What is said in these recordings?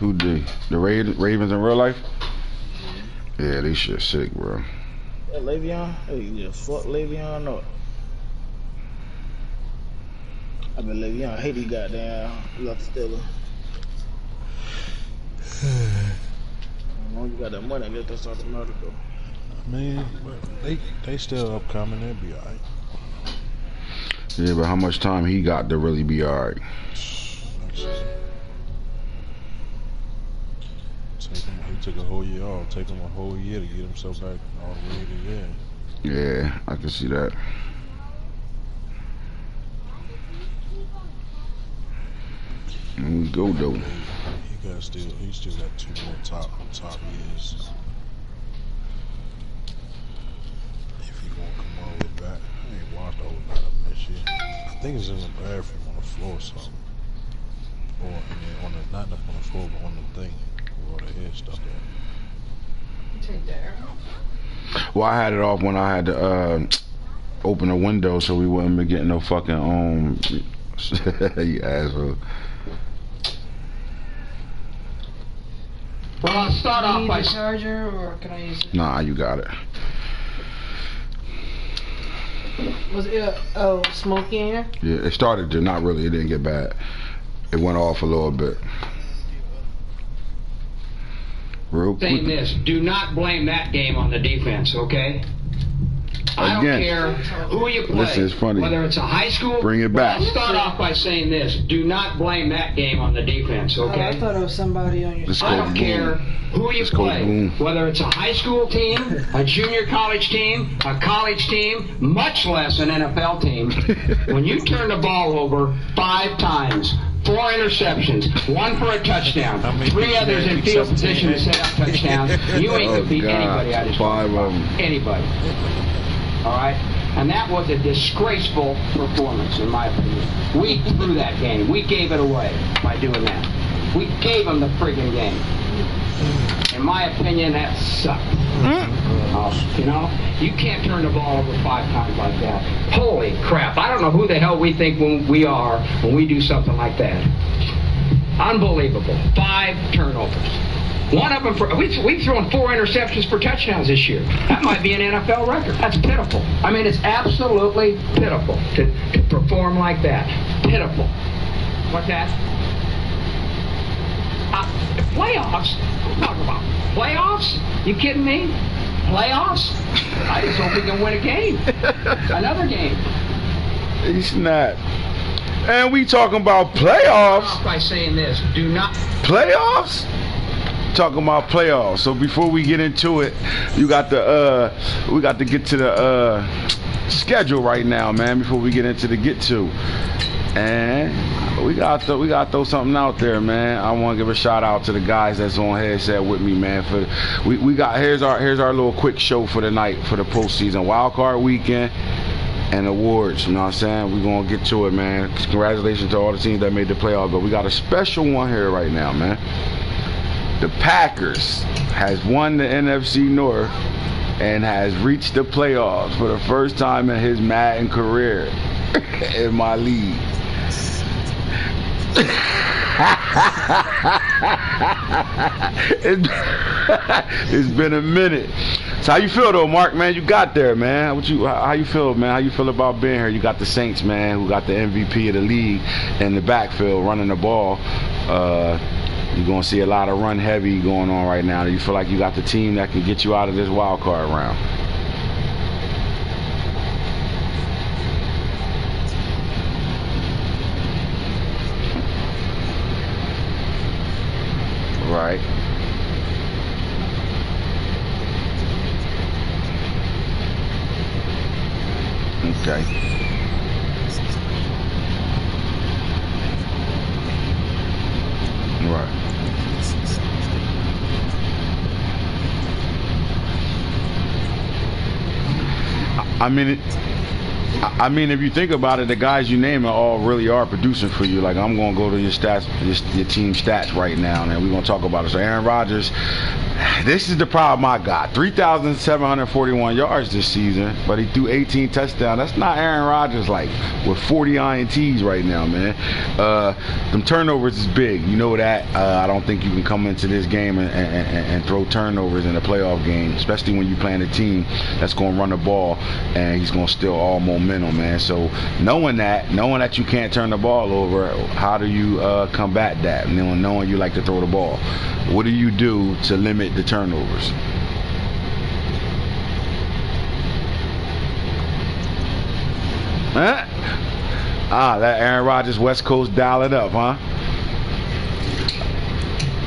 Who did? The Ravens in real life? Yeah, they shit sick, bro. Yeah, Le'Veon? Hey, you just fuck Le'Veon up. I bet Le'Veon hate he goddamn left Steelers. As long as you got that money, I guess that's automatic. I mean, they still upcoming. They'll be alright. Yeah, but how much time he got to really be alright? He took a whole year off. Take him a whole year to get himself back all the way to there. Yeah, I can see that. Here we go though. He still got 2 more top years. If he gonna come all the way back, I ain't watched the whole lot of him this year. I think it's in the bathroom on the floor or something, or on the not on the floor but on the thing where all the hair stuff at. Take that. Well, I had it off when I had to open a window so we wouldn't be getting no fucking you asshole. Well, I'll start off by charger, or can I use it? Nah, you got it. Was it smoky in here? Yeah, it started to, not really, it didn't get bad. It went off a little bit. Real quick. Saying this, do not blame that game on the defense, okay? I don't care who you play, this is funny. Whether it's a high school. Bring it back. I'll start off by saying this, do not blame that game on the defense, okay? Oh, I thought it was somebody on your I don't care who you play, whether it's a high school team, a junior college team, a college team, much less an NFL team. When you turn the ball over 5 times, 4 interceptions, 1 for a touchdown, 3 others in field position to set up touchdowns, you ain't gonna beat anybody out of 5 of them. Anybody. All right? And that was a disgraceful performance, in my opinion. We threw that game. We gave it away by doing that. We gave them the friggin' game. In my opinion, that sucked. You know, you can't turn the ball over 5 times like that. Holy crap. I don't know who the hell we think we are when we do something like that. Unbelievable. 5 turnovers. One of them, we've thrown 4 interceptions for touchdowns this year. That might be an NFL record. That's pitiful. I mean, it's absolutely pitiful to perform like that. Pitiful. What's that? Playoffs? I'm talking about playoffs? You kidding me? Playoffs? I just hope we can win a game. Another game. He's not. And we talking about playoffs. By saying this, do not. Playoffs? Talking about playoffs. So before we get into it, we got to get to the schedule right now, man. Before we get into the get to, and we got to throw something out there, man. I want to give a shout out to the guys that's on headset with me, man. We got here's our little quick show for the night for the postseason wildcard weekend and awards. You know what I'm saying? We're gonna get to it, man. Congratulations to all the teams that made the playoff, but we got a special one here right now, man. The Packers has won the NFC North and has reached the playoffs for the first time in his Madden career in my league. It's been a minute. So how you feel though, Mark, man? You got there, man. How you feel, man? How you feel about being here? You got the Saints, man, who got the MVP of the league in the backfield running the ball. You're going to see a lot of run heavy going on right now. Do you feel like you got the team that can get you out of this wild card round? Right. Okay. Right. I mean, if you think about it, the guys you name all really are producing for you. Like, I'm going to go to your stats, your team stats right now, and we're going to talk about it. So Aaron Rodgers This is the problem I got. 3,741 yards this season, but he threw 18 touchdowns. That's not Aaron Rodgers like with 40 INTs right now, man. Them turnovers is big. You know that. I don't think you can come into this game and throw turnovers in a playoff game, especially when you're playing a team that's going to run the ball and he's going to steal all momentum, man. So knowing that you can't turn the ball over, how do you combat that? Knowing you like to throw the ball, what do you do to limit the turnovers? Huh? Let Aaron Rodgers West Coast dial it up, huh?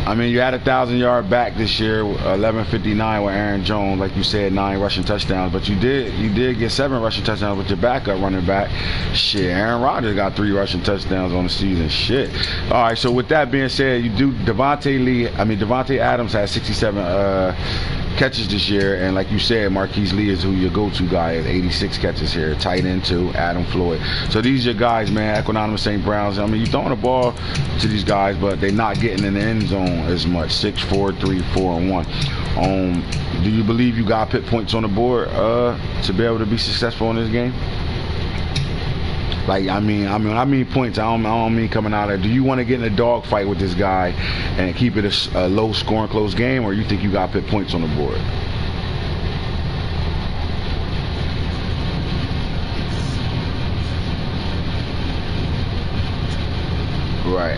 I mean, you had 1,000-yard back this year, 1159 with Aaron Jones, like you said, 9 rushing touchdowns. But you did get 7 rushing touchdowns with your backup running back. Shit, Aaron Rodgers got 3 rushing touchdowns on the season. Shit. All right. So with that being said, you do Devontae Adams has 67 catches this year, and like you said, Marquise Lee is who your go-to guy is. 86 catches here. Tight end too, Adam Floyd. So these are your guys, man. Equanimous St. Browns. I mean, you're throwing the ball to these guys, but they're not getting in the end zone as much. 6-4, 3-4, and 1. Do you believe you got put points on the board to be able to be successful in this game? Like, I mean points. I don't mean coming out of. Do you want to get in a dogfight with this guy and keep it a low-scoring, close game, or you think you got put points on the board? Right.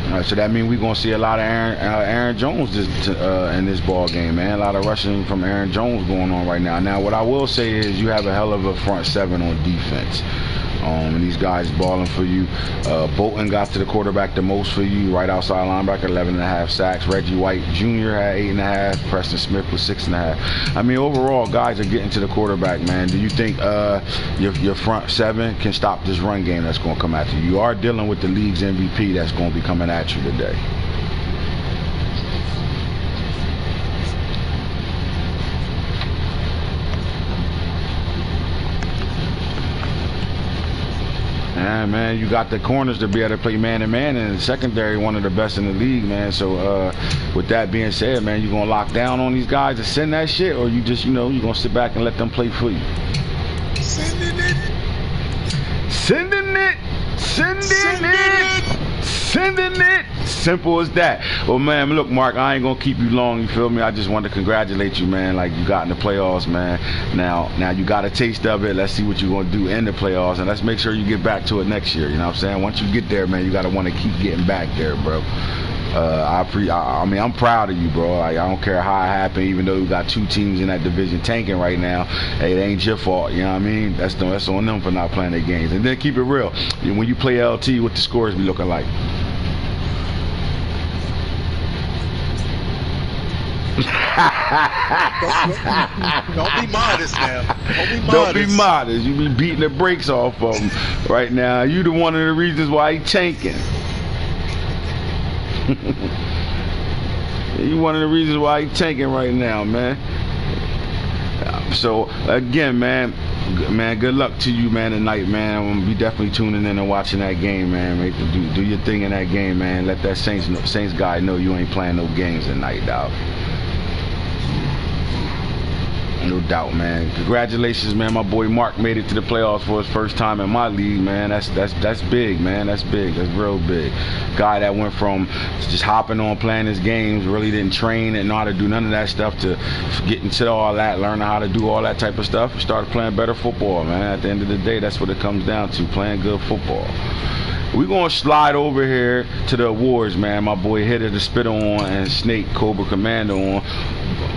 All right, so that means we're gonna see a lot of Aaron Jones in this ball game, man. A lot of rushing from Aaron Jones going on right now. Now, what I will say is you have a hell of a front 7 on defense. And these guys balling for you. Bolton got to the quarterback the most for you, right outside linebacker, 11.5 sacks. Reggie White Jr. had 8.5. Preston Smith was 6.5. I mean, overall, guys are getting to the quarterback, man. Do you think your front 7 can stop this run game that's going to come after you? You are dealing with the league's MVP that's going to be coming at you today. Yeah, man, you got the corners to be able to play man-to-man, and the secondary one of the best in the league, man. So with that being said, man, you gonna lock down on these guys to send that shit, or you just, you gonna sit back and let them play for you? Sending it. Simple as that. Well, man, look, Mark, I ain't gonna keep you long, you feel me? I just wanted to congratulate you, man. Like, you got in the playoffs, man. Now you got a taste of it. Let's see what you're gonna do in the playoffs, and let's make sure you get back to it next year. You know what I'm saying? Once you get there, man, you gotta want to keep getting back there, bro. I mean, I'm proud of you, bro. Like, I don't care how it happened, even though you got 2 teams in that division tanking right now. Hey, it ain't your fault, you know what I mean? That's on them for not playing their games. And then keep it real. When you play LT, what the scores be looking like? Don't be modest now. Don't be modest. You be beating the brakes off of him right now. You the one of the reasons why he tanking. You one of the reasons why he tanking right now, man. So again, man, good luck to you, man, tonight, man. I'm gonna be definitely tuning in and watching that game, man. Do your thing in that game, man. Let that Saints guy know you ain't playing no games tonight, dog. No doubt, man. Congratulations, man. My boy Mark made it to the playoffs for his first time in my league, man. That's big, man. That's big. That's real big. Guy that went from just hopping on playing his games, really didn't train and know how to do none of that stuff, to getting to all that, learning how to do all that type of stuff, and started playing better football, man. At the end of the day, that's what it comes down to, playing good football. We're going to slide over here to the awards, man. My boy Hitter the Spitter on and Snake Cobra Commander on.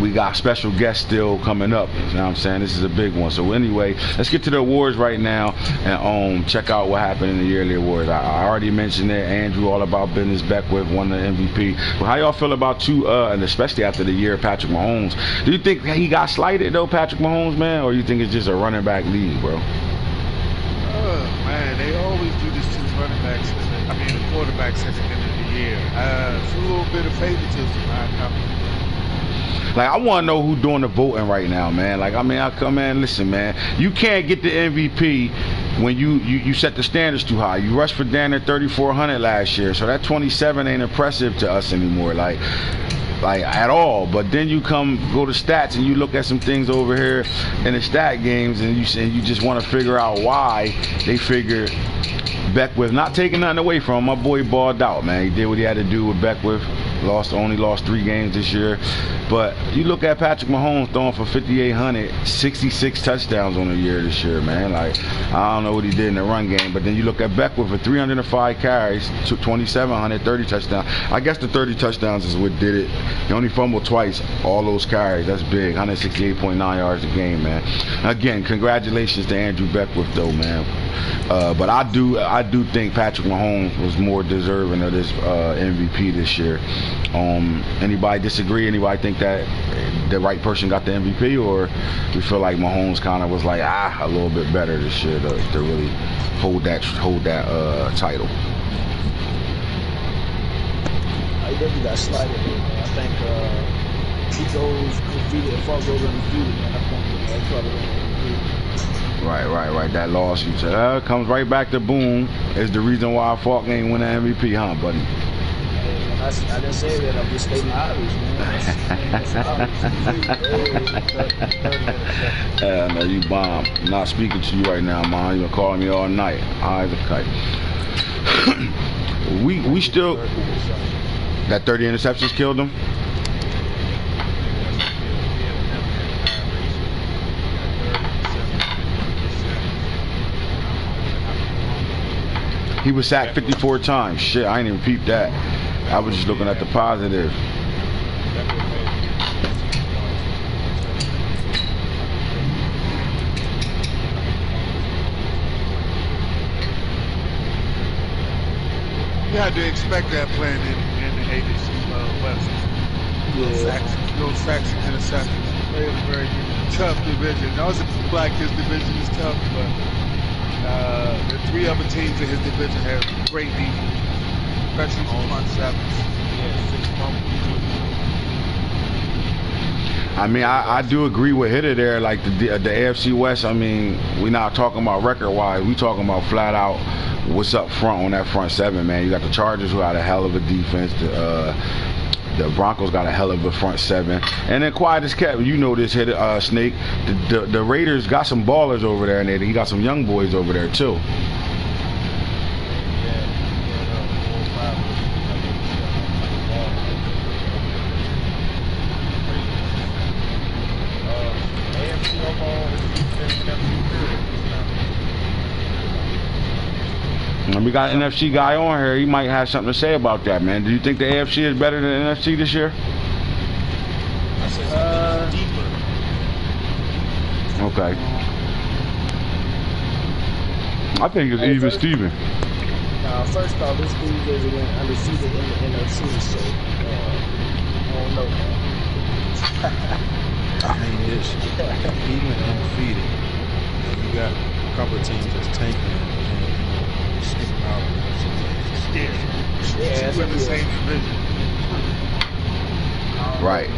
We got special guests still coming up. You know what I'm saying? This is a big one. So anyway, let's get to the awards right now and check out what happened in the yearly awards. I already mentioned it. Andrew, All About Business, Beckwith won the MVP. Well, how y'all feel about and especially after the year of Patrick Mahomes? Do you think he got slighted though, Patrick Mahomes, man, or you think it's just a running back league, bro? Man, they always do this to the running backs. The quarterbacks at the end of the year. It's a little bit of favoritism. Like, I want to know who's doing the voting right now, man. Like, I mean, listen, man. You can't get the MVP when you set the standards too high. You rushed for damn near 3,400 last year, so that 27 ain't impressive to us anymore, like at all. But then you go to stats and you look at some things over here in the stat games, and you just want to figure out why they figure Beckwith, not taking nothing away from him. My boy balled out, man. He did what he had to do with Beckwith. Only lost 3 games this year. But you look at Patrick Mahomes throwing for 5,800, 66 touchdowns on the year this year, man. Like, I don't know what he did in the run game. But then you look at Beckwith for 305 carries, 2,700, 30 touchdowns. I guess the 30 touchdowns is what did it. He only fumbled twice, all those carries. That's big. 168.9 yards a game, man. Again, congratulations to Andrew Beckwith, though, man. But I do think Patrick Mahomes was more deserving of this MVP this year. Anybody disagree? Anybody think that the right person got the MVP, or we feel like Mahomes kind of was like a little bit better this year to really hold that title? I definitely got slighted, man. I think he goes undefeated. If Falk goes undefeated, man, I think that's probably undefeated. Right. That loss, you said, comes right back to boom. Is the reason why Falk ain't win the MVP, huh, buddy? I didn't say that. I'm just stating the obvious, man. Yeah, no, you bomb. I'm not speaking to you right now, man. You've been calling me all night. High as a kite. we still... That 30 interceptions killed him? He was sacked 54 times. Shit, I ain't even peeped that. I was just looking at the positive. You had to expect that playing in the AFC West. Those sacks and interceptions. Very, very tough division. I was like this division is tough, but the 3 other teams in his division have great defense, especially on front sevens. I mean, I do agree with Hitter there. Like the AFC West, I mean, we're not talking about record-wise. We talking about flat out what's up front on that front 7, man. You got the Chargers, who had a hell of a defense. The Broncos got a hell of a front 7. And then quiet as kept, you know this, Hitter, Snake. The Raiders got some ballers over there, and he got some young boys over there, too. And we got an NFC guy on here. He might have something to say about that, man. Do you think the AFC is better than the NFC this year? Okay. I think it's even Steven. First off, this dude just went undefeated in the NFC, so I don't know, man. I mean, he went undefeated. You got a couple of teams that's tanking and skipping out. Yeah, it's in the same division. Right.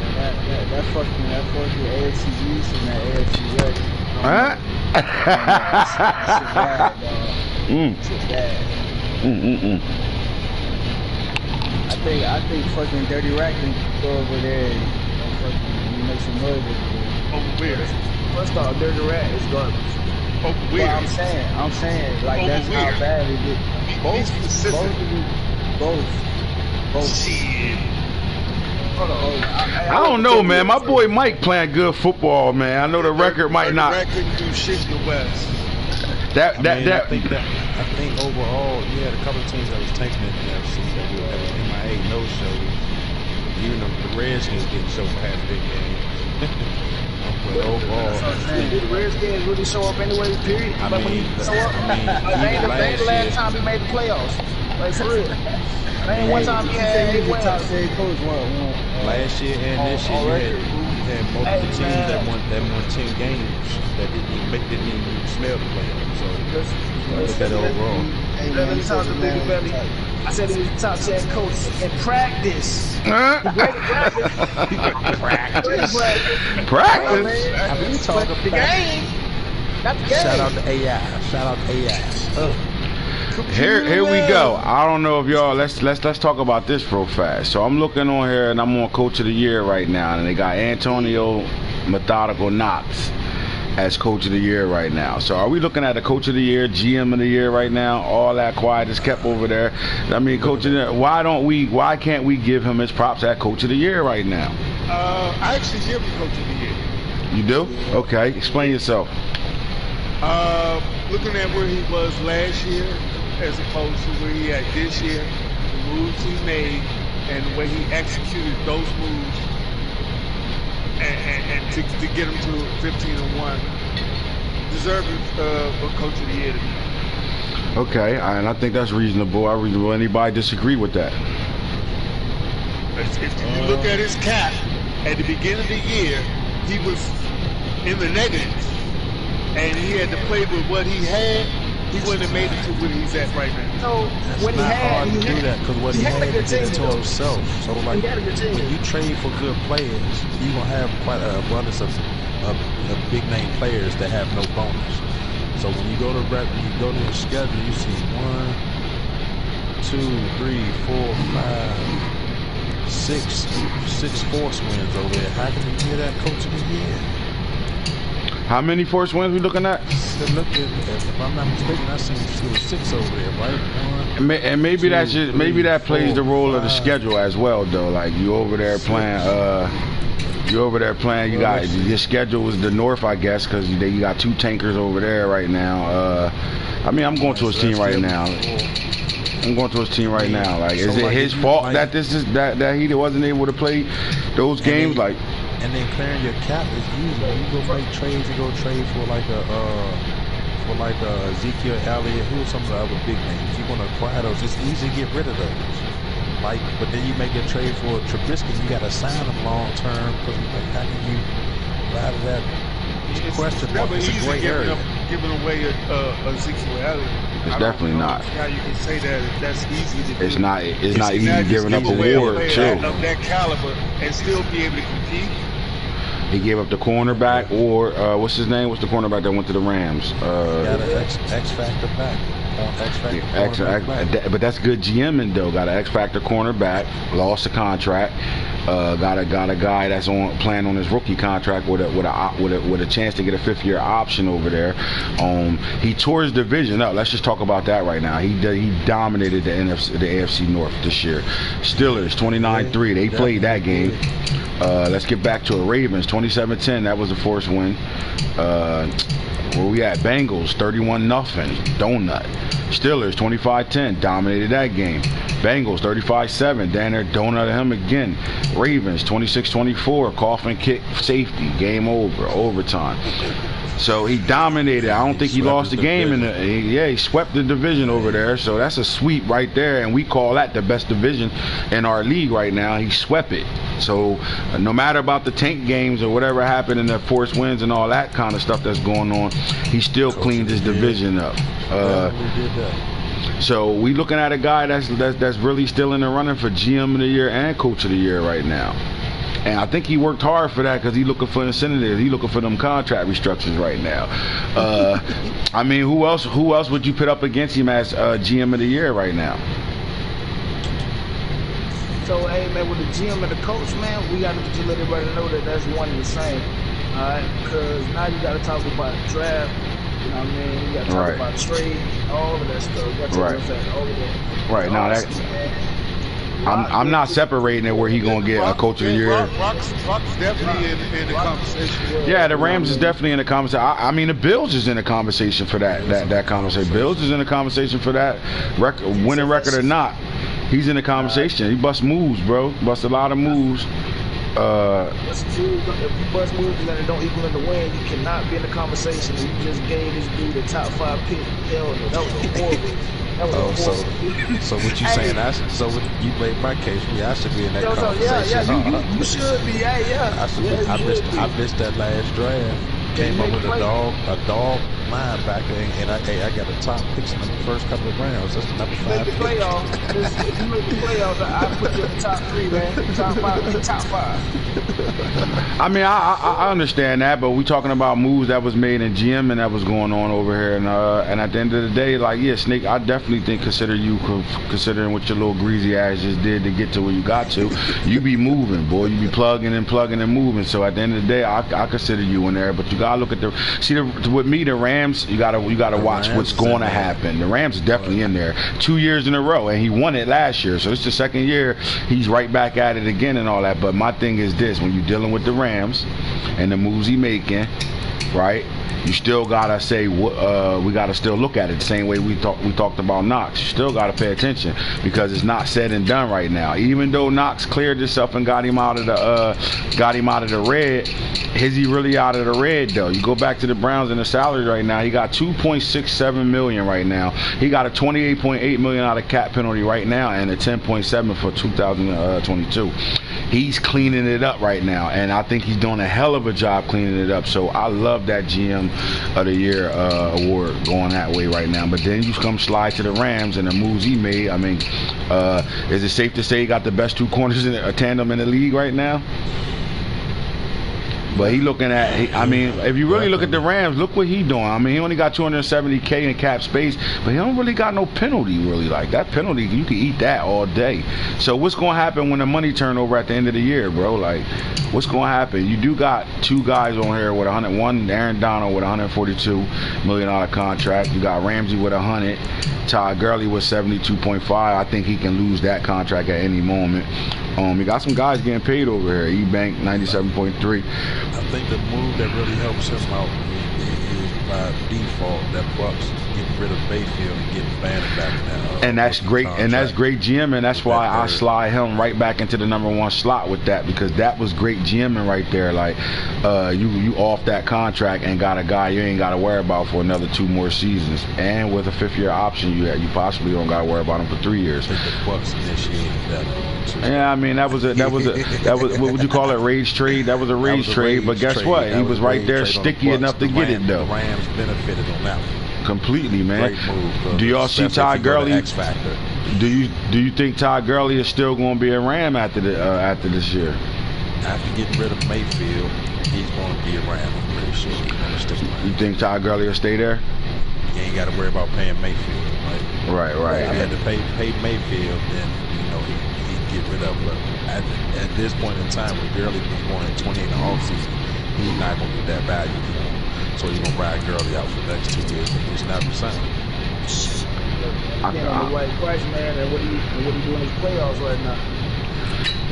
That fucking AFC East and that AFC West. Huh? Shit bad. I think fucking Dirty Rack can go over there and fucking make some noise over there. First off, Dirty Rack is garbage. Well, I'm saying, like, that's how bad it is. Both. Shit. Hold on. I don't know, man. My boy Mike playing good football, man. I know the record might not. The record do shit in the West. I think overall, you had a couple of teams that was tanking in the NFC that would have an MIA no-show. Even the Redskins didn't show for half their game. But overall, did the Redskins really show up anyway? Period. I mean, they the last time he made the playoffs. Like, for real. Man, one time he had 8 wins. Last year and this year, you had multiple teams that won 10 games that didn't even smell the playoffs. So look at overall. Let me talk to Big Belly. I said he was the top 10 coach in practice. Practice. The game. Not the game. Shout out to AI. Shout out to AI. Here we go. I don't know if y'all let's talk about this real fast. So I'm looking on here and I'm on Coach of the Year right now, and they got Antonio Methodical Knox as Coach of the Year right now. So are we looking at the Coach of the Year, GM of the Year right now? All that quiet is kept over there. I mean, Coach of the Year, why can't we give him his props at Coach of the Year right now? I actually give him Coach of the Year. You do? Okay, explain yourself. Looking at where he was last year as opposed to where he at this year, the moves he made and the way he executed those moves and to get him to 15-1, deserving a Coach of the Year to me. Okay, and I think that's reasonable. Anybody disagree with that? If you look at his cap at the beginning of the year, he was in the negatives, and he had to play with what he had. He wouldn't have made it to where he's at right now. So when it's not hard to do that because what he had to get team, to himself. So like when you trade for good players, you gonna have quite an abundance of big name players that have no bonus. So when you go to your schedule, you see 1, 2, 3, 4, 5, 6 force wins over there. How can you get that Coach of the Year? How many force wins we looking at? Look at, if I'm not mistaken, I seen 6 over there, right? And maybe that's just that plays the role of the schedule as well, though. Like you over there playing. You got your schedule is the North, I guess, because you got 2 tankers over there right now. I mean, I'm going to his team right now. Like, is it his fault that that he wasn't able to play those games? Like. And then clearing your cap is easy. You go make trades. You go trade for like Ezekiel Elliott. Who are some of the other big names? You want to acquire those? It's easy to get rid of those. Like, but then you make a trade for Trubisky. You got to sign him long term because like, how can you out of that question mark? It's a great area. Giving away Ezekiel Elliott. It's definitely not. How you can say that that's easy to do? It's not easy giving up the Ward too. Of that caliber and still be able to compete. He gave up the cornerback, or what's his name? What's the cornerback that went to the Rams? Got an X Factor back. But that's good GMing though. Got an X Factor cornerback, lost the contract. Got a guy that's playing on his rookie contract with a chance to get a 5th-year option over there. He tore his division up. Let's just talk about that right now. He dominated the AFC North this year. Steelers 29-3. They played that game. Let's get back to it. Ravens 27-10. That was the first win. Where we at? Bengals 31-0. Donut. Steelers 25-10. Dominated that game. Bengals 35-7. Down there donut him again. Ravens 26-24. Coffin kick safety. Game over. Overtime. So he dominated. I don't think he lost the game he swept the division over there. So that's a sweep right there, and we call that the best division in our league right now. He swept it. So no matter about the tank games or whatever happened in the force wins and all that kind of stuff that's going on, he still cleaned his division up. So we looking at a guy that's really still in the running for GM of the Year and Coach of the Year right now. And I think he worked hard for that because he's looking for incentives. He's looking for them contract restructures right now. I mean, who else would you put up against him as GM of the Year right now? So, hey, man, with the GM and the coach, man, we got to let everybody know that that's one and the same. All right? Because now you got to talk about draft. You know what I mean? You got to talk about trade, all of that stuff. You got to talk about all of that. Right. Now, I'm not separating it where he gonna get a Coach of the Year. Rock's definitely in the conversation. Yeah, the Rams is definitely in the conversation. I mean, the Bills is in the conversation for that conversation. Bills is in the conversation for that winning record or not. He's in the conversation. He busts moves, bro. Busts a lot of moves. If you bust moves and it don't equal in the win, you cannot be in the conversation. You just gave this dude the top 5 pick. Hell no, that was horrible. So what you saying? You made my case. Yeah, I should be in that conversation. You should be. I missed that last draft. Came up with a dog linebacker, and I got the top picks in the first couple of rounds. That's the number 5 Make the playoffs. If you make the playoffs, I put you in the top 3, man. Top 5. I mean, I understand that, but we talking about moves that was made in GM and that was going on over here, and at the end of the day, like, yeah, Snake, I definitely think considering what your little greasy ass just did to get to where you got to, you be moving, boy. You be plugging and moving. So at the end of the day, I consider you in there, but you gotta look at with me, the Rams, you gotta watch what's going to happen. The Rams are definitely in there 2 years in a row, and he won it last year, so it's the second year he's right back at it again and all that. But my thing is this: when you're dealing with the Rams and the moves he making, right? You still gotta say we gotta still look at it the same way we talked about Knox. You still gotta pay attention because it's not said and done right now. Even though Knox cleared himself and got him out of the red, is he really out of the red though? You go back to the Browns and the salary right now. He got $2.67 million right now. He got a $28.8 million out of cap penalty right now and a $10.7 for 2022. He's cleaning it up right now, and I think he's doing a hell of a job cleaning it up. So I love that GM of the Year award going that way right now. But then you come slide to the Rams and the moves he made. I mean, is it safe to say he got the best 2 corners in a tandem in the league right now? But he looking at, I mean, if you really look at the Rams, look what he doing. I mean, he only got $270K in cap space, but he don't really got no penalty really. Like that penalty, you can eat that all day. So what's going to happen when the money turnover at the end of the year, bro? Like, what's going to happen? You do got 2 guys on here with 101, Aaron Donald with $142 million contract. You got Ramsey with 100, Todd Gurley with 72.5. I think he can lose that contract at any moment. You got some guys getting paid over here. E-Bank 97.3. I think the move that really helps him out is by default that Bucks getting rid of Mayfield and getting Bannon back now. And that's great. And that's great GMing. That's why I slide him right back into the #1 slot with that, because that was great GMing right there. Like you off that contract and got a guy you ain't got to worry about for another 2 more seasons, and with a 5th-year option, you possibly don't got to worry about him for 3 years. I think the Bucks initiated that. Yeah, I mean that was what would you call it? Rage trade. That was a rage trade. But guess what? He was right there, sticky enough to get it though. The Rams benefited on that one. Completely, man. Great move. Do y'all see Todd Gurley? X factor. Do you think Todd Gurley is still going to be a Ram after this year? After getting rid of Mayfield, he's going to be a Ram. I'm pretty sure he's going to stick around. You think Todd Gurley will stay there? You ain't got to worry about paying Mayfield, right? Right. If you had to pay Mayfield, then he'd get rid of. But at this point in time, when Gurley was going at 20 in the offseason, he's not going to be that valuable. So he's gonna ride Gurley out for the next 2 years and he's not resigning. Again, on the right price, man, and what are you doing in his playoffs right now?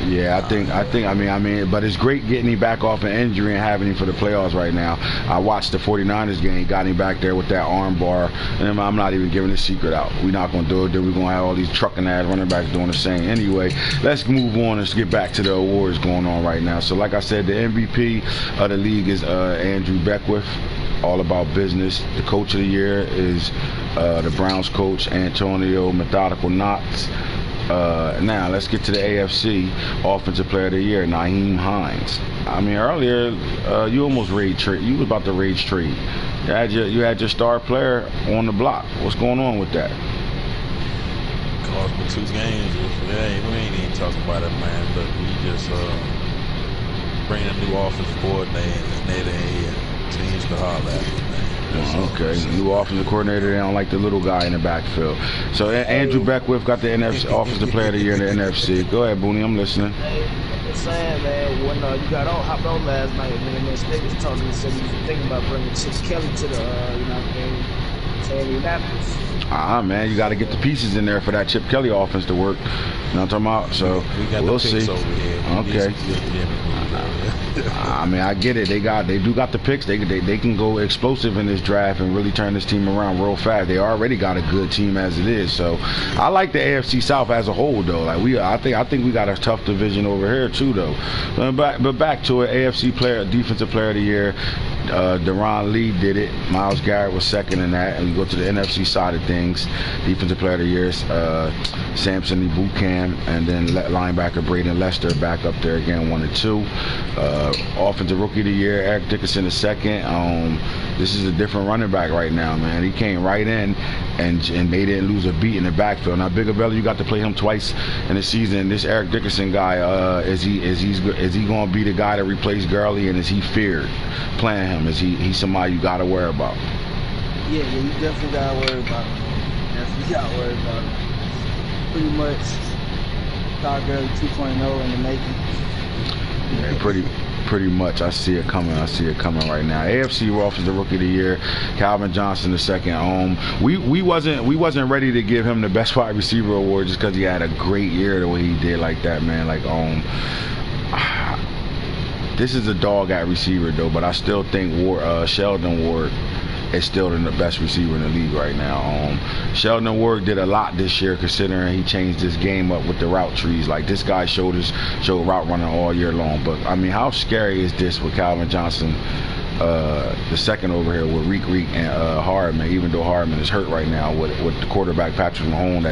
Yeah, I mean, but it's great getting him back off an injury and having him for the playoffs right now. I watched the 49ers game, got him back there with that arm bar, and I'm not even giving the secret out. We're not going to do it. Then we're going to have all these trucking ass running backs doing the same. Anyway, let's move on and get back to the awards going on right now. So like I said, the MVP of the league is Andrew Beckwith. All about business. The coach of the year is the Browns coach Antonio Methodical Knox. Now let's get to the AFC Offensive Player of the Year, Nyheim Hines. I mean, earlier you almost rage trade. You was about to rage trade. You had your star player on the block. What's going on with that? Cost me 2 games. We ain't even talking about it, man. But we just bring a new offensive coordinator and teams to holler at me, man. Okay, new offensive coordinator. They don't like the little guy in the backfield. So Andrew Beckwith got the NFC Offensive Player of the Year in the NFC. Go ahead, Booney. I'm listening. I'm saying, man, when you got hopped on last night, man, State was talking and said he was thinking about bringing Chip Kelly to the Indianapolis. Man, you got to get the pieces in there for that Chip Kelly offense to work. You know what I'm talking about? So we'll see. Okay. I mean, I get it. They do got the picks. They can go explosive in this draft and really turn this team around real fast. They already got a good team as it is. So I like the AFC South as a whole, though. Like I think we got a tough division over here too, though. But back to it, AFC Defensive Player of the Year. Deron Lee did it. Myles Garrett was second in that. And we go to the NFC side of things. Defensive Player of the Year, Samson Ebukam, and then linebacker Braden Lester back up there again, 1 and 2. Offensive Rookie of the Year, Eric Dickerson II. This is a different running back right now, man. He came right in, and they didn't lose a beat in the backfield. Now, Bigger Belly, you got to play him twice in the season. This Eric Dickerson guy, is he going to be the guy to replace Gurley, and is he feared playing him? Is he somebody you got to worry about? Yeah, you definitely got to worry about him. Definitely got to worry about him. Pretty much Todd Gurley 2.0 in the making. Yeah, pretty much. I see it coming. Right now. AFC Offensive Rookie of the Year, Calvin Johnson II. We wasn't ready to give him the Best Wide Receiver award just because he had a great year the way he did like that, man. Like this is a dog at receiver though, but I still think Sheldon Ward is still the best receiver in the league right now. Sheldon Ward did a lot this year considering he changed his game up with the route trees. Like this guy showed route running all year long. But I mean, how scary is this with Calvin Johnson the second over here with Reek and Hardman, even though Hardman is hurt right now with the quarterback Patrick Mahomes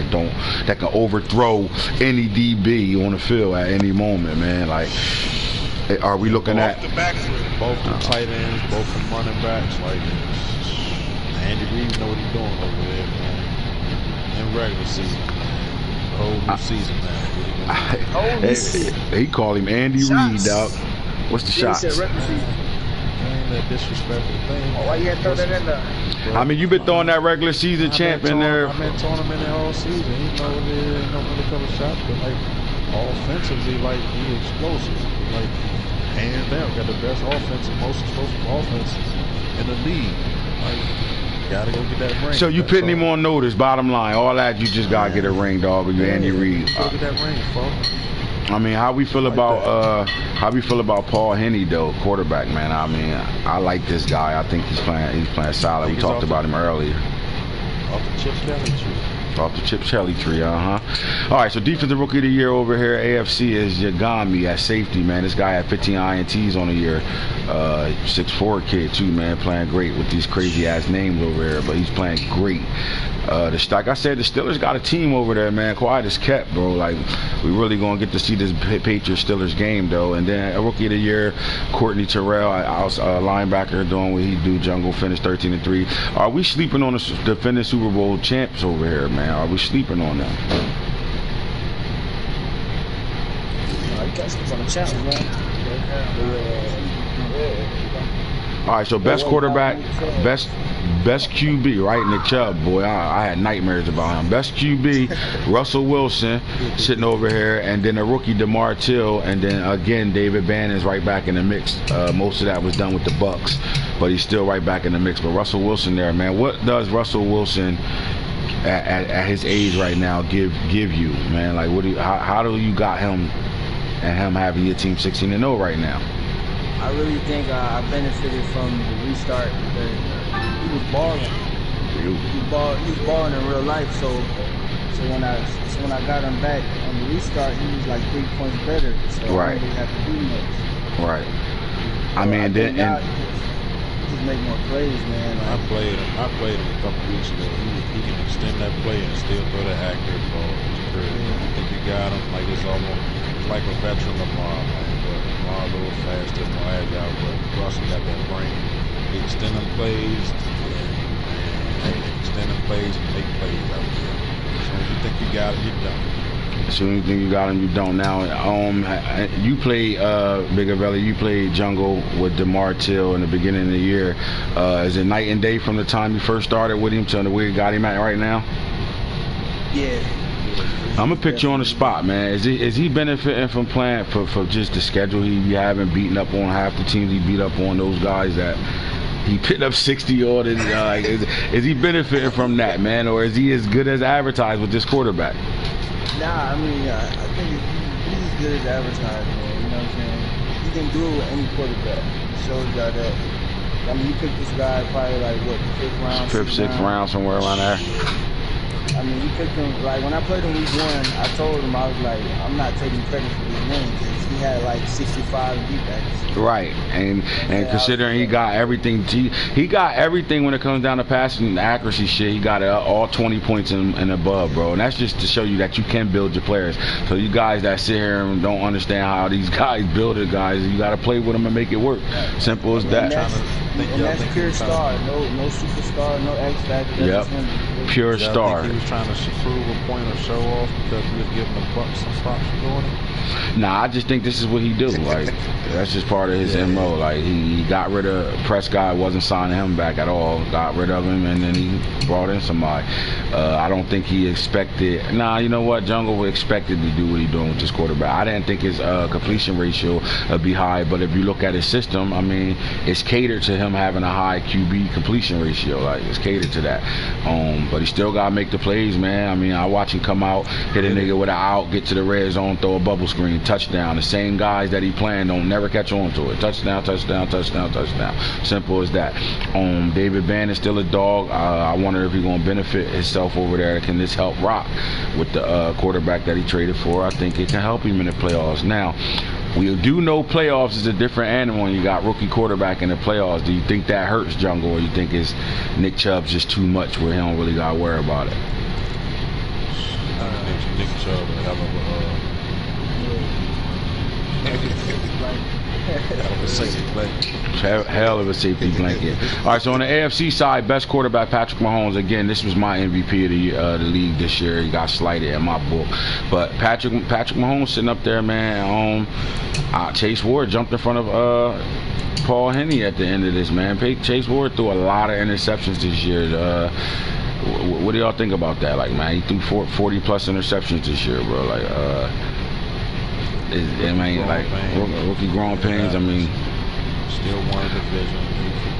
that can overthrow any DB on the field at any moment, man. Like, are we looking at both the tight ends, both the running backs? Like, Andy Reid know what he's doing over there, man. In regular season, man. The whole new season, man. He called him Andy Reid, dog. What's the shots? Man, that disrespectful thing. Why you had to throw that in there? I mean, you've been throwing that regular season champ in there. I've been throwing him in there all season. He know there ain't no really cover shots, but like offensively, like he explosive. Like hands down, got the best offense and most explosive offense in the league. Like, gotta go get that ring. So you putting him on notice, bottom line. All that, you just gotta get a ring, dog, with you, Andy Reid. Go get that ring, folks. I mean, how we feel about Paul Henne though, quarterback, man? I mean, I like this guy. I think he's playing solid. We talked about him earlier. Off the Chip Kelly tree. Off the Chip Kelly tree, All right, so Defensive Rookie of the Year over here, AFC, is Yagami at safety, man. This guy had 15 INTs on the year. 6'4" kid too, man, playing great with these crazy ass names over here, but he's playing great. Like I said, the Steelers got a team over there, man. Quiet as kept, bro. Like, we really gonna get to see this Patriots Steelers game though. And then a Rookie of the Year, Courtney Terrell, linebacker, doing what he do. Jungle finished 13-3. Are we sleeping on the defending Super Bowl champs over here, man? Are we sleeping on them? You can't sleep on the champs, man. All right, so best quarterback, best QB, right? Nick Chubb, boy, I had nightmares about him. Best QB, Russell Wilson, sitting over here, and then a rookie, DeMar Till, and then again, David Bannon's right back in the mix. Most of that was done with the Bucks, but he's still right back in the mix. But Russell Wilson there, man. What does Russell Wilson at his age right now give you, man? Like, how do you got him and him having your team 16-0 right now? I really think I benefited from the restart because he was balling. He was balling in real life. So when I got him back on the restart, he was like 3 points better. So right. I didn't have to do much. Right. I mean, then he's making more plays, man. Like, I played him a couple weeks ago. He can extend that play and still throw the accurate ball. It's crazy. I think you got him like it's like a veteran Lamar, man. Lamar a little faster, more agile, but Russell got that brain. He extend them plays, and make plays out there. As soon as you think you got him, you're done. As soon as you think you got him, you don't. Now, you played Bigger Belly. You played Jungle with DeMar Till in the beginning of the year. Is it night and day from the time you first started with him to where you got him at right now? Yeah. I'm gonna put you on the spot, man. Is he benefiting from playing for just the schedule he be having, beating up on half the teams he beat up on, those guys that he picked up 60 on? Like, is he benefiting from that, man, or is he as good as advertised with this quarterback? Nah, I mean, I think he's as good as advertised, man. You know what I'm saying? He can do it with any quarterback. He shows y'all that. I mean, you picked this guy probably like what, the 5th round? 5th, 6th round, somewhere around there. I mean, you picked him, like, when I played him week 1, I told him, I was like, I'm not taking credit for this win, because he had, like, 65 beatbacks. Right, and considering he got everything, he got everything when it comes down to passing accuracy shit. He got all 20 points and above, bro. And that's just to show you that you can build your players. So you guys that sit here and don't understand how these guys build it, guys, you got to play with them and make it work. Simple as that. And that's pure star. No superstar, no X factor. Yep. Pure star. He was trying to prove a point or show off because he was giving the Bucks some props for doing it. Nah, I just think this is what he do. Like, that's just part of his MO. Like, he got rid of Prescott, wasn't signing him back at all. Got rid of him, and then he brought in somebody. I don't think he expected. Nah, you know what? Jungle expected to do what he's doing with this quarterback. I didn't think his completion ratio would be high, but if you look at his system, I mean, it's catered to him having a high QB completion ratio. Like, it's catered to that. But he still got to make the plays, man. I mean, I watch him come out, hit a nigga with an out, get to the red zone, throw a bubble screen, touchdown. The same guys that he playing don't never catch on to it. Touchdown, touchdown, touchdown, touchdown. Simple as that. David Bannon's still a dog. I wonder if he's going to benefit himself over there. Can this help Rock with the quarterback that he traded for? I think it can help him in the playoffs. Now, we do know playoffs is a different animal when you got rookie quarterback in the playoffs. Do you think that hurts Jungle, or you think it's Nick Chubb's just too much where he don't really got to worry about it? Nick Chubb a hell of a safety blanket. Hell of a safety blanket. All right, so on the AFC side, best quarterback Patrick Mahomes. Again, this was my MVP of the league this year. He got slighted in my book, but Patrick Mahomes sitting up there, man. Chase Ward jumped in front of Paul Henne at the end of this, man. Chase Ward threw a lot of interceptions this year. What do y'all think about that? Like, man, he threw 40 plus interceptions this year, bro. Like, I mean, like, rookie growing pains. I mean, still won the division.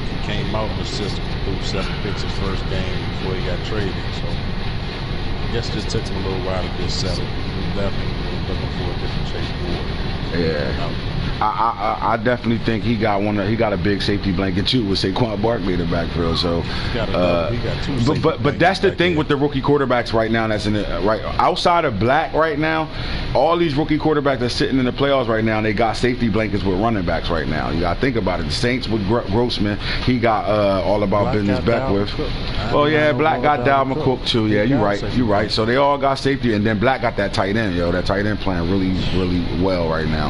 He came out in the system, threw 7 picks his first game before he got traded. So I guess it just took him a little while to get settled. He definitely looking for a different Chase Ward. Yeah. I definitely think he got a big safety blanket too with Saquon Barkley in the backfield. So, but that's the thing with the rookie quarterbacks right now. That's in the right outside of Black right now. All these rookie quarterbacks that's sitting in the playoffs right now, they got safety blankets with running backs right now. You got to think about it. The Saints with Grossman, he got all about Black business back with. Oh yeah, Black got Dalvin Cook too. Yeah, you're right. So they all got safety, and then Black got that tight end. That tight end playing really, really well right now.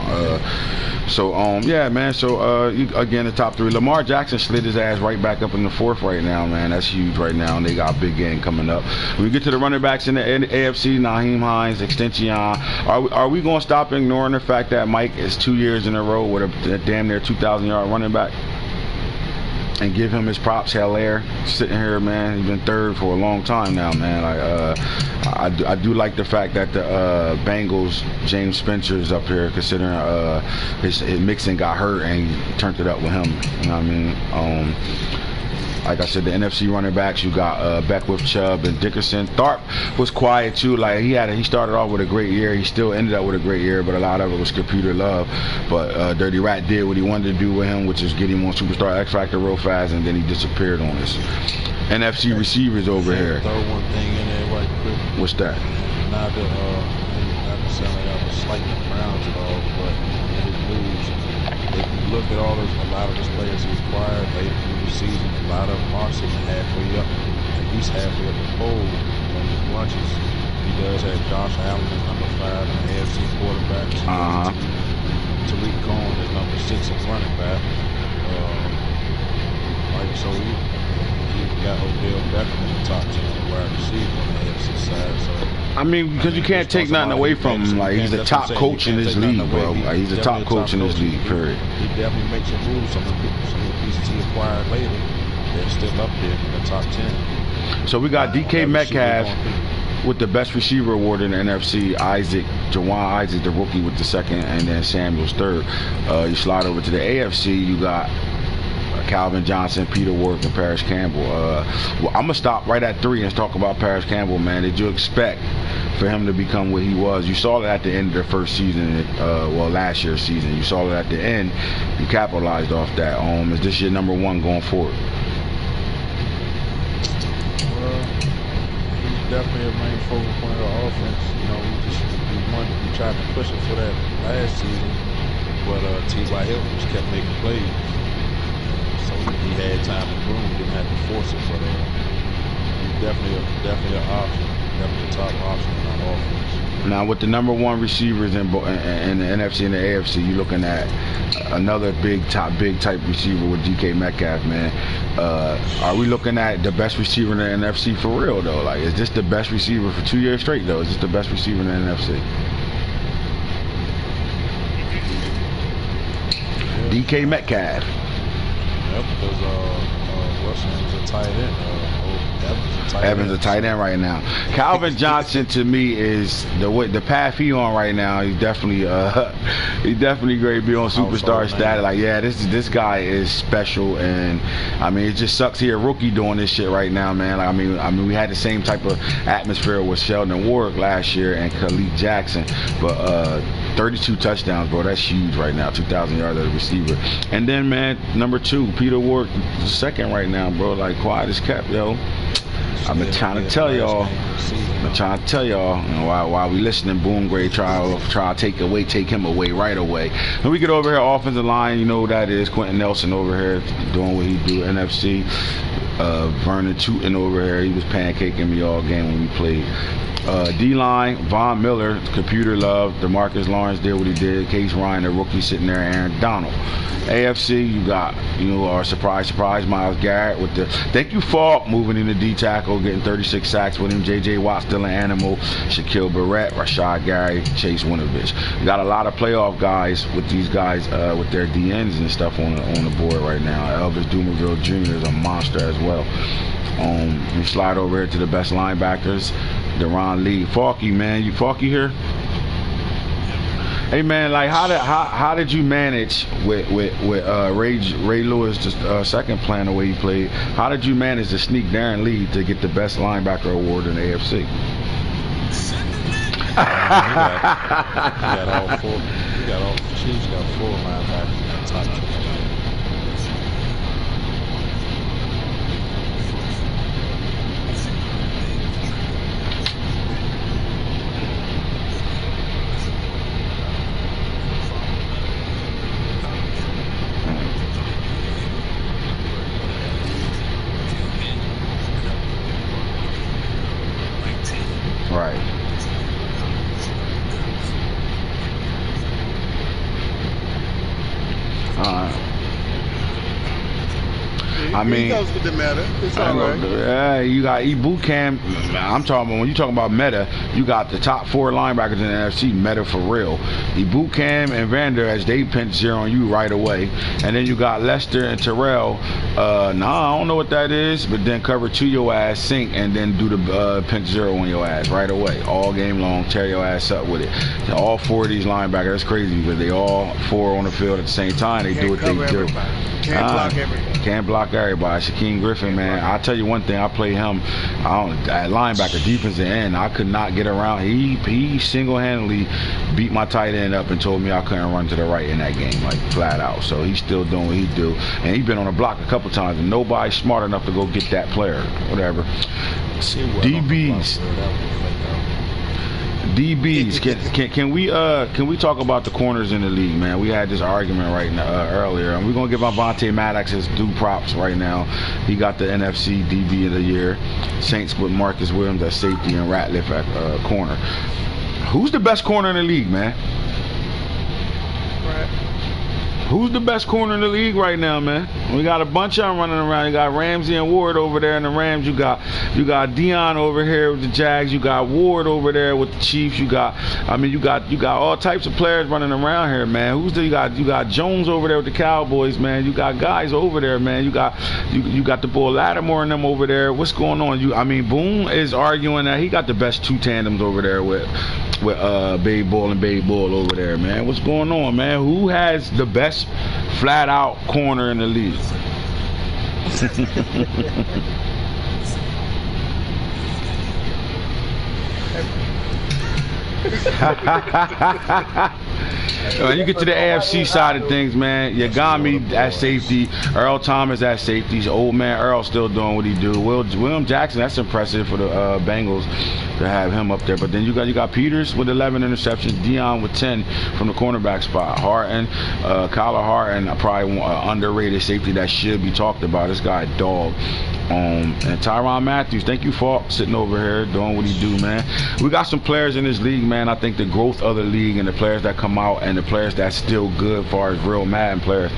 So yeah, man. So again, the top 3. Lamar Jackson slid his ass right back up in the 4th right now, man. That's huge right now, and they got a big game coming up. When we get to the running backs in the AFC, Naheem Hines, Extension. Are we going to stop ignoring the fact that Mike is 2 years in a row with a damn near 2,000-yard running back? And give him his props. Hilaire sitting here, man. He's been 3rd for a long time now, man. I do like the fact that the Bengals, James Spencer is up here, considering his Mixon got hurt and he turned it up with him. You know what I mean? Like I said, the NFC running backs, you got Beckwith, Chubb, and Dickerson. Tharp was quiet too. Like he started off with a great year. He still ended up with a great year, but a lot of it was computer love. But Dirty Rat did what he wanted to do with him, which is get him on Superstar X Factor real fast, and then he disappeared on us. NFC receivers over here. Throw one thing in there right quick. What's that? Not to sound like I was slighting the Browns at all, but in his moves, if you look at a lot of the players he acquired late in the season, a lot of them are sitting halfway up, at least halfway up the pole on his lunches. He does have Josh Allen as number 5 in the AFC quarterbacks. Tariq Cohen is number 6 in running back. So he got Odell Beckham in the top 10 wide receiver on the AFC side. So I mean, because you can't take nothing away from him. Like, he's a top coach in this league, bro. Like, he's a top coach in this league, period. He definitely makes some moves. Some of the pieces he acquired later, they're still up there in the top 10. So we got DK Metcalf with the best receiver award in the NFC. Jawan Isaac, the rookie, with the 2nd, and then Samuel's 3rd. You slide over to the AFC, you got Calvin Johnson, Peter Warrick, and Paris Campbell. Well, I'm gonna stop right at 3 and talk about Paris Campbell, man. Did you expect for him to become what he was? You saw it at the end of the first season, last year's season. You saw it at the end. You capitalized off that. Is this your number 1 going forward? definitely a main focal point of our offense. You know, we tried to push it for that last season, but T.Y. Hilton just kept making plays. So he had time to groom, didn't have to force it, but he's definitely an option, definitely a top option in our offense. Now, with the #1 receivers in the NFC and the AFC, you're looking at another big type receiver with DK Metcalf, man. Are we looking at the best receiver in the NFC for real, though? Like, is this the best receiver for 2 years straight, though? Is this the best receiver in the NFC? Yeah. DK Metcalf. Yep, because Russell is a tight end. Evans a tight end right now. Calvin Johnson to me is the path he on right now. He's definitely great to be on superstar status. Like, yeah, this guy is special, and I mean, it just sucks here rookie doing this shit right now, man. Like, I mean, we had the same type of atmosphere with Sheldon Warwick last year and Khalid Jackson, but 32 touchdowns, bro. That's huge right now. 2,000 yards as a receiver. And then, man, #2, Peter Warwick, second right now, bro. Like, quiet as kept, yo. I've been trying to tell y'all. While we listening, Boom Gray try to take him away right away. And we get over here, offensive line, you know who that is. Quentin Nelson over here doing what he do, NFC. Vernon Tootin over here, he was pancaking me all game when we played. D-line, Von Miller, Computer Love, DeMarcus Lawrence did what he did. Case Ryan, the rookie, sitting there, Aaron Donald. AFC, you got, our surprise, Myles Garrett with the thank you Falk moving in the D tackle, getting 36 sacks with him. J.J. Watt still an animal. Shaquille Barrett, Rashad Gary, Chase Winovich. You got a lot of playoff guys with these guys with their DNs and stuff on the board right now. Elvis Dumerville Jr. is a monster as well. We slide over here to the best linebackers. Deron Lee, Falky, man, you Falky here? Hey, man, like how did you manage with Ray Lewis, the second plan the way he played? How did you manage to sneak Darren Lee to get the best linebacker award in the AFC? He got all four. Chiefs got 4 linebackers in the top 20. Right. I mean, he goes with the meta. It's all right. Yeah, you got Ibukam. I'm talking about when you talking about meta, you got the top 4 linebackers in the NFC meta for real. Ibukam and Vander as they pinch zero on you right away, and then you got Lester and Terrell. I don't know what that is, but then cover to your ass, sink, and then do the pinch zero on your ass right away, all game long. Tear your ass up with it. All 4 of these linebackers, that's crazy because they all 4 on the field at the same time. They do what they do. Can't block everybody. Can't block everybody. Shaquem Griffin, man. I'll tell you one thing. I play him at linebacker, defensive end. I could not get around. He single-handedly beat my tight end up and told me I couldn't run to the right in that game, like flat out. So he's still doing what he do. And he's been on the block a couple times, and nobody's smart enough to go get that player. Whatever. DBs, can we talk about the corners in the league, man? We had this argument right now earlier, and we're gonna give Avonte Maddox his due props right now. He got the NFC DB of the year. Saints with Marcus Williams at safety and Ratliff at corner. Who's the best corner in the league, man? Who's the best corner in the league right now, man? We got a bunch of them running around. You got Ramsey and Ward over there in the Rams. You got Dion over here with the Jags. You got Ward over there with the Chiefs. You got all types of players running around here, man. You got Jones over there with the Cowboys, man. You got guys over there, man. You got the boy Lattimore and them over there. What's going on? Boone is arguing that he got the best 2 tandems over there with Babe Bull and Babe Bull over there, man. What's going on, man? Who has the best flat out corner in the league? When you get to the AFC side of things, man, Yagami at safety, Earl Thomas at safety. Old man Earl still doing what he do. William Jackson, that's impressive for the Bengals to have him up there. But then you got Peters with 11 interceptions, Dion with 10 from the cornerback spot. Harton, Kyler Harton, probably underrated safety that should be talked about. This guy a dog. And Tyrann Matthews, thank you for sitting over here doing what he do, man. We got some players in this league, man. I think the growth of the league and the players that come out and the players that's still good as far as real Madden players,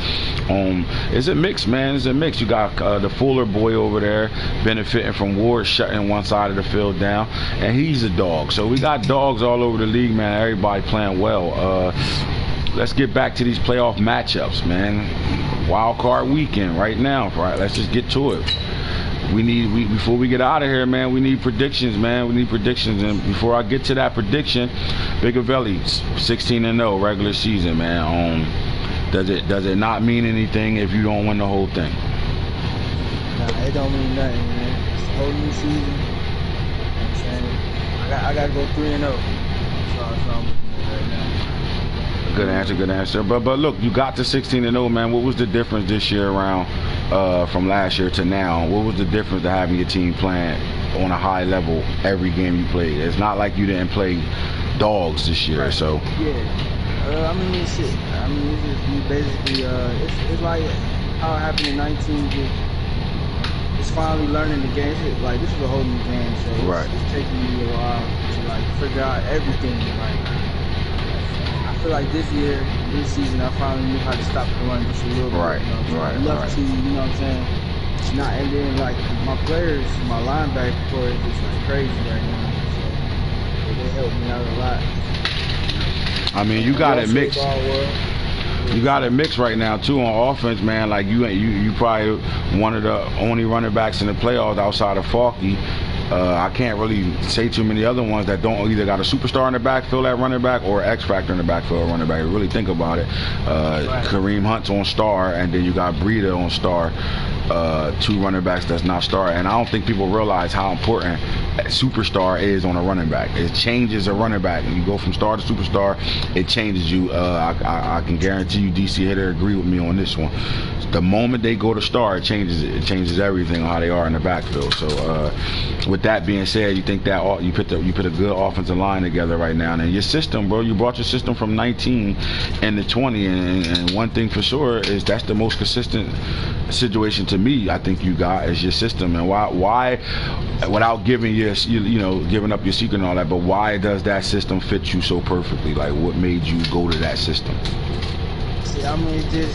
it's a mix, man. It's a mix. You got the Fuller boy over there benefiting from Ward shutting one side of the field down, and he's a dog. So we got dogs all over the league, man. Everybody playing well. Let's get back to these playoff matchups, man. Wild card weekend right now. Right, let's just get to it. Before we get out of here, man, we need predictions, man. We need predictions. And before I get to that prediction, Bigavelli, 16-0 regular season, man. Does it not mean anything if you don't win the whole thing? Nah, it don't mean nothing, man. It's a whole new season. You know what I'm saying? I gotta go 3-0. That's all I'm looking at right now. Good answer. But look, you got to 16-0, man. What was the difference this year around from last year to now? What was the difference to having your team playing on a high level every game you played? It's not like you didn't play dogs this year, so. Yeah. I mean, it's just you basically, it's like how it happened in 19. It's finally learning the game. Like, this is a whole new game, so it's taking me a while to like figure out everything. Like, I feel like this season, I finally knew how to stop the run just a little bit. Right. You know what I'm saying? It's not, and then like my players, my linebacker core is just like crazy right now. So they help me out a lot. I mean, you got it mixed. You got it mixed right now too on offense, man. Like you probably one of the only running backs in the playoffs outside of Falky. I can't really say too many other ones that don't either got a superstar in the backfield at running back or X factor in the backfield at running back. You really think about it. Kareem Hunt's on star, and then you got Breida on star. Two running backs that's not star, and I don't think people realize how important a superstar is on a running back. It changes a running back. When you go from star to superstar, it changes you. I can guarantee you, DC Hitter agree with me on this one. The moment they go to star, it changes everything on how they are in the backfield. So with that being said, you think that you put a good offensive line together right now, and your system, bro, you brought your system from 19 into 20, and one thing for sure is that's the most consistent situation to me. I think you got is your system, and why without giving giving up your secret and all that, but why does that system fit you so perfectly? Like, what made you go to that system? See, I mean, it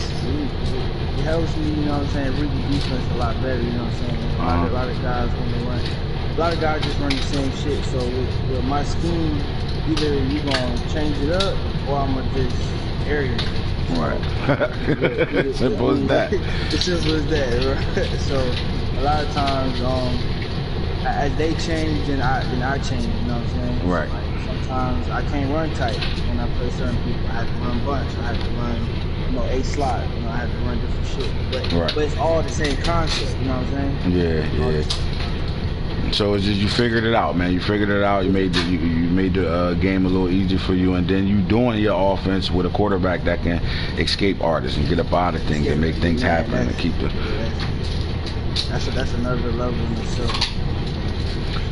helps me, you know what I'm saying, read the defense a lot better, you know what I'm saying. A lot of guys when they run, a lot of guys just run the same shit. So with my scheme, either you gonna change it up or I'm gonna just area. Right. Simple as that. It's simple as that, right? So a lot of times, as they change, then I change. You know what I'm saying? Right. Like, sometimes I can't run tight when I play certain people. I have to run bunch. I have to run, a slot. I have to run different shit. But it's all the same concept. You know what I'm saying? Yeah. So it's just you figured it out, man. You figured it out. You made the game a little easier for you, and then you doing your offense with a quarterback that can escape artists and get up out of things and make things happen and keep the. That's another level in itself.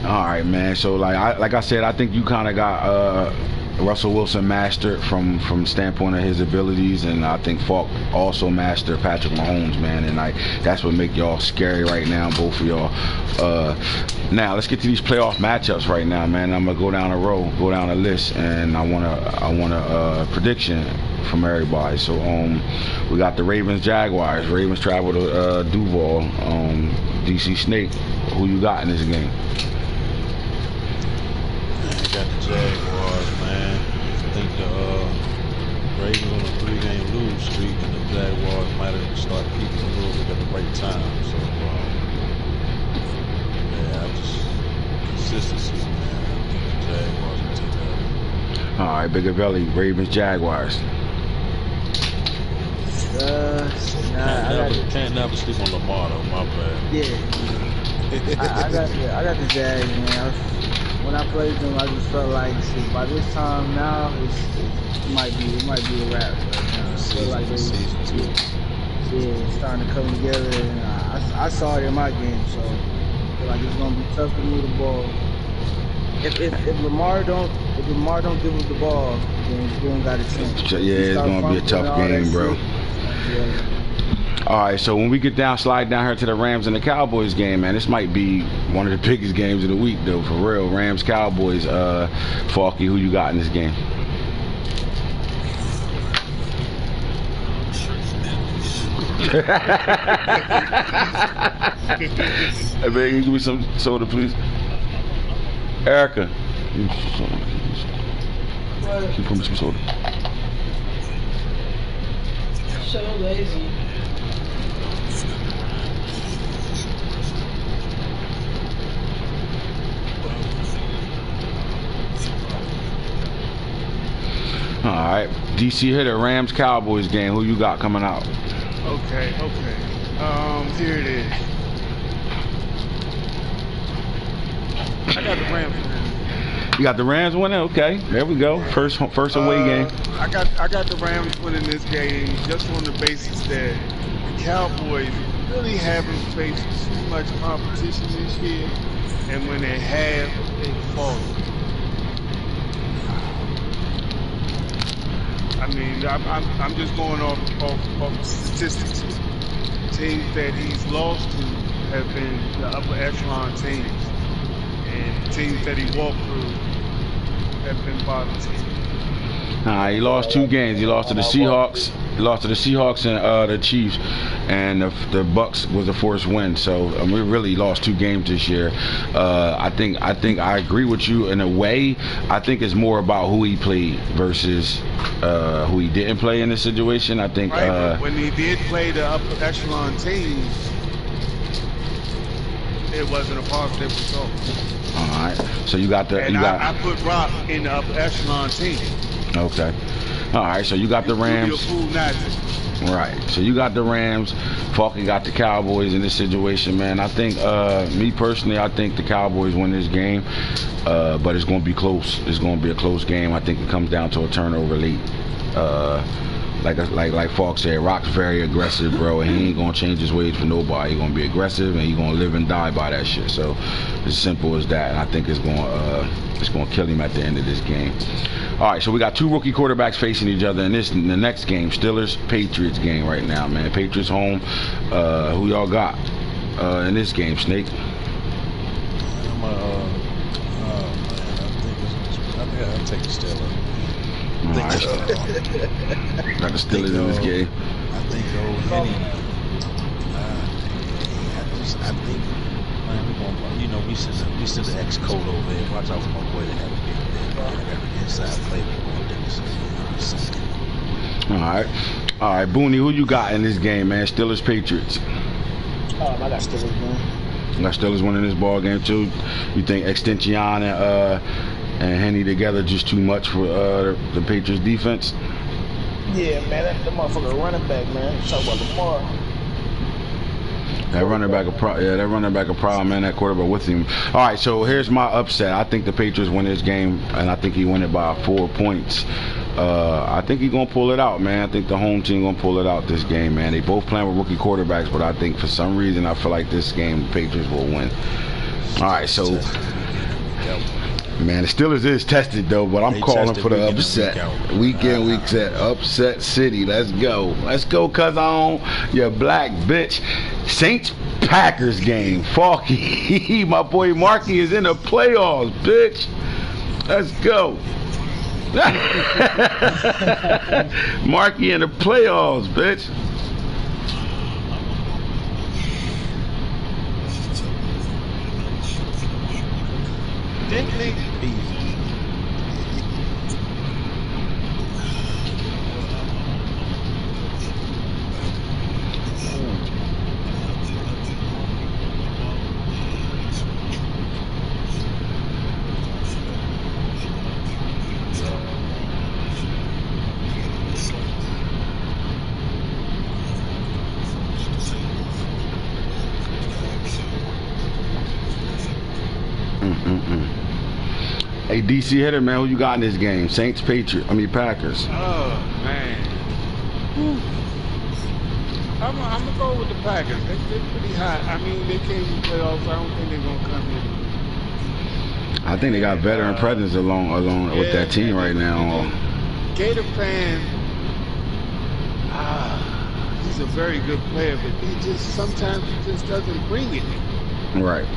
All right, man. So like I said, I think you kind of got Russell Wilson mastered from the standpoint of his abilities, and I think Falk also mastered Patrick Mahomes, man, and that's what make y'all scary right now, both of y'all. Now let's get to these playoff matchups right now, man. I'm gonna go down a list, and I want a prediction from everybody. So we got the Ravens Jaguars. Ravens travel to Duval. DC Snake, who you got in this game? Got the Jaguars, man. I think the Ravens on a 3-game lose streak, and the Jaguars might have started peaking a little bit at the right time. So, consistency, man. I think the Jaguars will take that. All right, Bigger Belly, Ravens Jaguars. Can't never sleep on Lamar though. My bad. Yeah. I got the Jags, man. when I played them, I just felt like shit, by this time now, it might be a wrap. I feel like it's starting to come together, and I saw it in my game, so I feel like it's gonna be tough to move the ball. If Lamar don't give us the ball, then we don't got a chance. Yeah, it's gonna be a tough game, bro. Yeah. All right, so when we get down, slide down here to the Rams and the Cowboys game, man, this might be one of the biggest games of the week, though, for real. Rams, Cowboys. Falky, who you got in this game? Hey, man, you give me some soda, please. Erica, can you put me some soda? So lazy. All right, DC hit a Rams Cowboys game. Who you got coming out? Okay. Here it is. I got the Rams winning. You got the Rams winning? Okay, there we go. First away game. I got the Rams winning this game just on the basis that the Cowboys really haven't faced too much competition this year, and when they have, they fall. I mean, I'm just going off statistics. Teams that he's lost to have been the upper echelon teams, and teams that he walked through have been bottom teams. He lost 2 games. He lost to the Seahawks. He lost to the Seahawks and the Chiefs, and the Bucks was the first win. So we really lost 2 games this year. I think I agree with you in a way. I think it's more about who he played versus who he didn't play in this situation. I think but when he did play the upper echelon teams, it wasn't a positive result. All right. So you got the. I put Rock in the upper echelon team. Okay. All right. So you got the Rams. Right. So you got the Rams. Falky got the Cowboys in this situation, man. I think, me personally, I think the Cowboys win this game, but it's going to be close. It's going to be a close game. I think it comes down to a turnover late. Like Falk said, Rock's very aggressive, bro, and he ain't gonna change his ways for nobody. He's gonna be aggressive, and he's gonna live and die by that shit. So, as simple as that. And I think it's gonna kill him at the end of this game. All right, so we got 2 rookie quarterbacks facing each other in the next game, Steelers Patriots game right now, man. Patriots home. Who y'all got in this game, Snake? I think I'll take the Steelers. Got the Steelers in this game. I think Henny. I think, man, we're gonna, we send the ex-coach over there. Watch out for my boy to have a big inside play. All right, Booney, who you got in this game, man? Steelers Patriots. I got Steelers winning. You got Steelers winning this ball game too. You think Extension and Henny together just too much for the Patriots defense? Yeah, man, that motherfucker running back, man. Talk about Lamar. That running back a problem, man. That quarterback with him. All right, so here's my upset. I think the Patriots win this game, and I think he win it by 4 points. I think he's gonna pull it out, man. I think the home team gonna pull it out this game, man. They both playing with rookie quarterbacks, but I think for some reason I feel like this game the Patriots will win. All right, so. Man, the Steelers is tested though, but I'm calling for the upset. Week in, week set, upset city. Let's go, cuz on your black bitch. Saints Packers game. Falky, my boy Marky is in the playoffs, bitch. Let's go. Marky in the playoffs, bitch. Hey, DC hitter, man, who you got in this game? Saints, Packers. Oh, man. Whew. I'm going to go with the Packers. They're pretty hot. I mean, they came in the playoffs. I don't think they're going to come in. I think they got veteran presence along with that team right now. Gator fan, he's a very good player, but sometimes he just doesn't bring it. Right.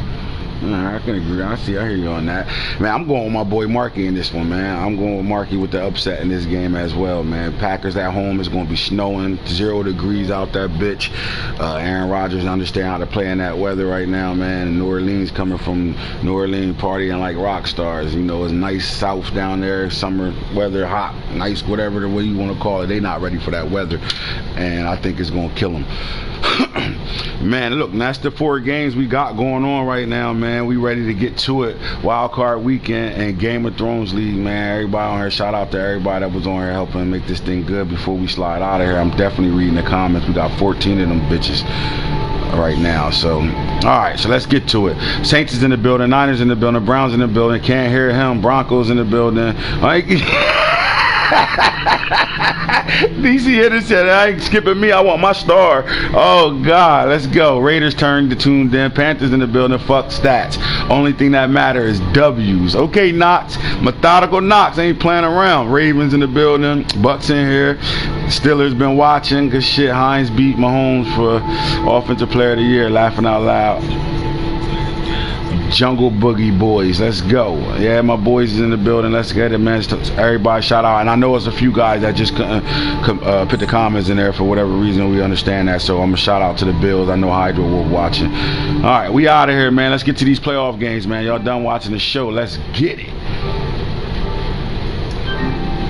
I can agree. I hear you on that. Man, I'm going with my boy Markey in this one, man. I'm going with Markey with the upset in this game as well, man. Packers at home. It's going to be snowing, 0 degrees out that bitch. Aaron Rodgers understand how to play in that weather right now, man. New Orleans coming from New Orleans partying like rock stars. You know, it's nice south down there, summer weather, hot, nice, whatever the way you want to call it. They not ready for that weather, and I think it's going to kill them. Man, look, that's the 4 games we got going on right now, man. We ready to get to it. Wildcard weekend and Game of Thrones League, man. Everybody on here, shout out to everybody that was on here helping make this thing good before we slide out of here. I'm definitely reading the comments. We got 14 of them bitches right now. So, all right, so let's get to it. Saints is in the building, Niners in the building, Browns in the building. Can't hear him. Broncos in the building. DC hitter said, I ain't skipping me, I want my star. Oh God, let's go. Raiders turned to tuned in. Panthers in the building. Fuck stats, only thing that matters is W's. Okay, Knox, methodical Knox ain't playing around. Ravens in the building. Bucks in here. Steelers been watching. Good shit. Hines beat Mahomes for offensive player of the year. Laughing out loud. Jungle Boogie boys, let's go. Yeah, my boys is in the building. Let's get it, man. Everybody shout out. And I know it's a few guys that just couldn't put the comments in there for whatever reason. We understand that, so I'm gonna shout out to the Bills. I know Hydra Wolf watching. All right, we out of here, man. Let's get to these playoff games, man. Y'all done watching the show. Let's get it.